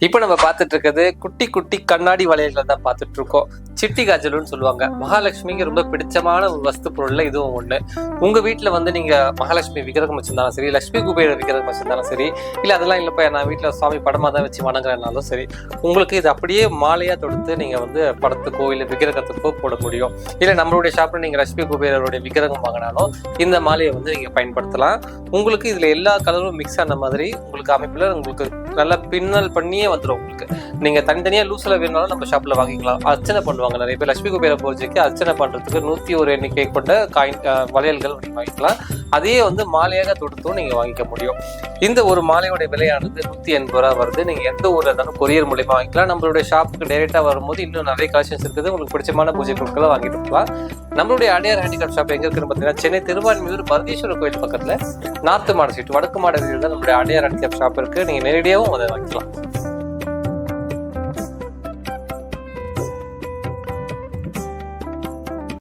இப்ப நம்ம பார்த்துட்டு இருக்கிறது குட்டி குட்டி கண்ணாடி வளையல்கள் தான் பார்த்துட்டு இருக்கோம். சிட்டி காஜல்னு சொல்லுவாங்க. மகாலட்சுமிக்கு ரொம்ப பிடிச்சமான ஒரு வஸ்து பொருள்ல இதுவும் ஒண்ணு. உங்க வீட்டுல வந்து நீங்க மகாலட்சுமி விக்கிரகம் வச்சிருந்தாலும் சரி, லட்சுமி குபேர விக்கிரகம் வச்சிருந்தாலும் சரி, இல்ல அதெல்லாம் இல்லப்ப நான் வீட்டுல சுவாமி படமா தான் வச்சு வணங்குறதுனாலும் சரி, உங்களுக்கு இது அப்படியே மாலையா தொடுத்து நீங்க வந்து படத்துக்கோ இல்ல விக்கிரகத்துக்கோ போட முடியும். இல்ல நம்மளுடைய ஷாப்ல நீங்க லட்சுமி குபேரருடைய விக்கிரகம் வாங்கினாலும் இந்த மாலையை வந்து நீங்க பயன்படுத்தலாம். உங்களுக்கு இதுல எல்லா கலரும் மிக்ஸ் ஆன மாதிரி உங்களுக்கு அமைப்புல உங்களுக்கு நல்லா பின்னல் பண்ணியே வந்துடும். உங்களுக்கு நீங்க தனித்தனியா லூஸ்ல வேணாலும் நம்ம ஷாப்ல வாங்கிக்கலாம். அர்ச்சனை பண்ணுவாங்க நிறைய பேர். லட்சுமி குபேர பூஜைக்கு அர்ச்சனை பண்றதுக்கு 101 எண்ணிக்கை கொண்ட வளையல்கள் நீங்க வாங்கிக்கலாம். அதையே வந்து மாலையாக தொடுத்தும் நீங்க வாங்கிக்க முடியும். இந்த ஒரு மாலையோட விலையானது 180 ரூபா வருது. நீங்க எந்த ஊர்ல இருந்தாலும் கொரியர் மூலியமா வாங்கிக்கலாம். நம்மளுடைய ஷாப்புக்கு டைரக்டா வரும்போது இன்னும் நிறைய கலெக்ஷன்ஸ் இருக்குது. உங்களுக்கு பிடிச்சமான பூஜை பொருட்களை வாங்கிட்டு போகலாம். நம்மளுடைய அடையார் ஹேண்டிகிராஃப்ட் ஷாப் எங்க இருக்குன்னு பாத்தீங்கன்னா சென்னை திருவான்மியூர் பரதீஸ்வரர் கோயில் பக்கத்துல நார்த்து மாட ஸ்ட்ரீட் வடக்கு மாட வீதியில் தான் நம்மளுடைய அடையார் ஹேண்டிகிராஃப்ட் ஷாப் இருக்கு. நீங்க நேரடியாகவும் அதை வாங்கிக்கலாம்.